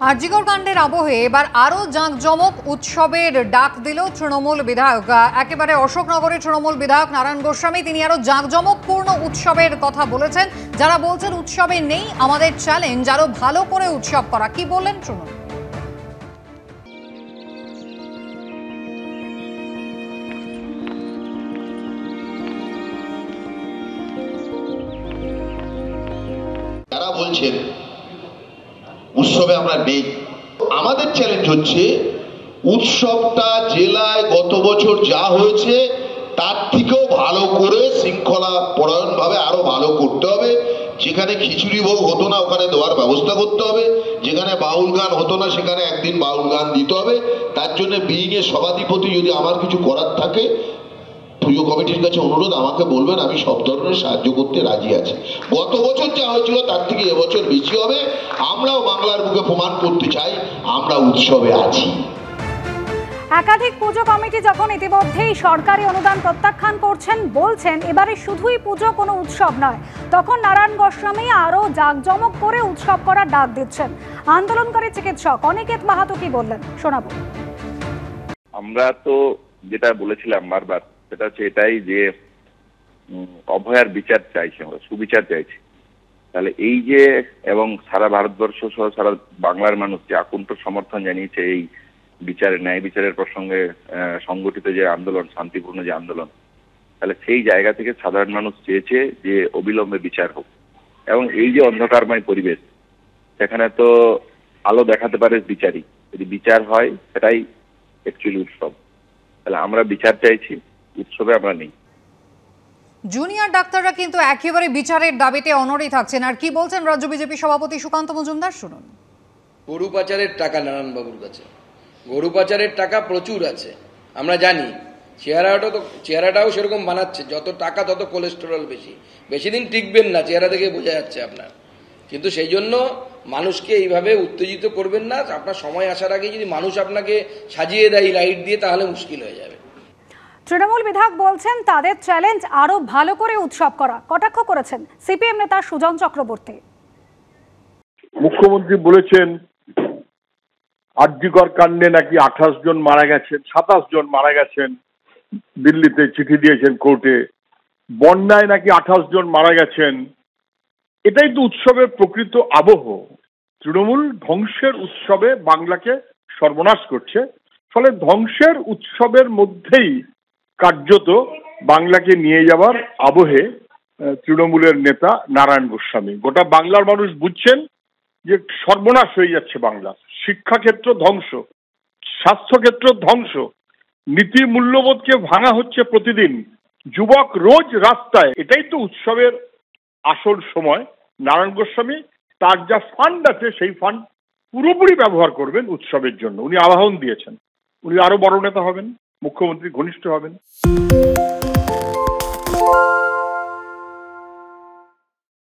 আরজিকর কাণ্ডের আবহে এবার আরও জাঁকজমক উৎসবের ডাক দিল তৃণমূল বিধায়ক। একেবারে অশোকনগরের তৃণমূল বিধায়ক নারায়ণ গোস্বামী তিনি আরও জাঁকজমকপূর্ণ উৎসবের কথা বলেছেন। যারা বলছেন উৎসবে নেই, আমাদের চ্যালেঞ্জ আরও ভালো করে উৎসব করা। কি বললেন শুনুন। যারা বলছেন উৎসবে আমরা নেই, আমাদের চ্যালেঞ্জ হচ্ছে উৎসবটা জেলায় গত বছর যা হয়েছে তার থেকেও ভালো করে শৃঙ্খলা পরায়ণভাবে আরো ভালো করতে হবে। যেখানে খিচুড়ি ভোগ হতো না ওখানে দেওয়ার ব্যবস্থা করতে হবে, যেখানে বাউল গান হতো না সেখানে একদিন বাউল গান দিতে হবে। তার জন্য বিইং এর সভাধিপতি যদি আমার কিছু করার থাকে, পুজো কমিটির কাছে অনুরোধ, আমাকে বলবেন, আমি সব ধরনের সাহায্য করতে রাজি আছি। গত বছর যা হয়েছিল তার থেকে এবছর বেশি হবে। আমরাও বাংলার বুকে প্রমাণ করতে চাই আমরা উৎসবে আছি। একাধিক পুজো কমিটি যখন ইতিমধ্যেই সরকারি অনুদান প্রত্যাখ্যান করছেন, বলছেন এবারে শুধুই পুজো কোনো উৎসব নয়, তখন নারায়ণ গোস্বামী আরও জাঁকজমক করে উৎসব করার ডাক দিচ্ছেন। আন্দোলনকারী চিকিৎসক অনিকেত মাহাতো কি বললেন শোনাবো। আমরা তো যেটা বলেছিলাম বারবার, সেটা হচ্ছে এটাই যে অভয়ার বিচার চাইছি, আমরা সুবিচার চাইছি। তাহলে এই যে এবং সারা ভারতবর্ষ সহ সারা বাংলার মানুষ যে আকুণ্ঠ সমর্থন জানিয়েছে এই বিচারের, ন্যায় বিচারের প্রসঙ্গে সংগঠিত যে আন্দোলন, শান্তিপূর্ণ যে আন্দোলন, তাহলে সেই জায়গা থেকে সাধারণ মানুষ চেয়েছে যে অবিলম্বে বিচার হোক। এবং এই যে অন্ধকারময় পরিবেশ, সেখানে তো আলো দেখাতে পারে বিচারই। যদি বিচার হয় সেটাই অ্যাকচুয়ালি উৎসব। তাহলে আমরা বিচার চাইছি, উৎসবে আমরা নেই। জুনিয়র ডাক্তাররা কিন্তু একেবারে বিচারের দাবিতে অনড়ই থাকছেন। আর কি বলছেন রাজ্য বিজেপি সভাপতি সুকান্ত মজুমদার, শুনুন। গরু পাচারের টাকা নারায়ণবাবুর কাছে, গরু পাচারের টাকা প্রচুর আছে, আমরা জানি। চেহারাটাও সেরকম বানাচ্ছে, যত টাকা তত কোলেস্টেরল বেশি, বেশি দিন টিকবেন না, চেহারা দেখে বোঝা যাচ্ছে আপনার। কিন্তু সেই জন্য মানুষকে এইভাবে উত্তেজিত করবেন না। আপনার সময় আসার আগে যদি মানুষ আপনাকে সাজিয়ে দেয় লাইট দিয়ে, তাহলে মুশকিল হয়ে যাবে। তৃণমূল বিধায়ক বলছেন তাদের চ্যালেঞ্জ আরো ভালো করে উৎসব করা। কটাক্ষ করেছেন সিপিএম নেতা সুজন চক্রবর্তী। মুখ্যমন্ত্রী বলেছেন আরজিকর কাণ্ডে নাকি 28 জন মারা গেছেন, 27 জন মারা গেছেন, দিল্লিতে চিঠি দিয়েছেন কোর্টে। বন্যায় নাকি 28 জন মারা গেছেন। এটাই তো উৎসবের প্রকৃত আবহ। তৃণমূল ধ্বংসের উৎসবে বাংলাকে সর্বনাশ করছে। ফলে ধ্বংসের উৎসবের মধ্যেই কার্যত বাংলাকে নিয়ে যাওয়ার আবহে তৃণমূলের নেতা নারায়ণ গোস্বামী। গোটা বাংলার মানুষ বুঝছেন যে সর্বনাশ হয়ে যাচ্ছে বাংলা। শিক্ষাক্ষেত্র ধ্বংস, স্বাস্থ্যক্ষেত্র ধ্বংস, নীতি মূল্যবোধকে ভাঙা হচ্ছে প্রতিদিন, যুবক রোজ রাস্তায়। এটাই তো উৎসবের আসল সময়। নারায়ণ গোস্বামী তার যা ফান্ড আছে সেই ফান্ড পুরোপুরি ব্যবহার করবেন উৎসবের জন্য। উনি আহ্বান দিয়েছেন, উনি আরো বড় নেতা হবেন, মুখ্যমন্ত্রী ঘনিষ্ঠ হবেন।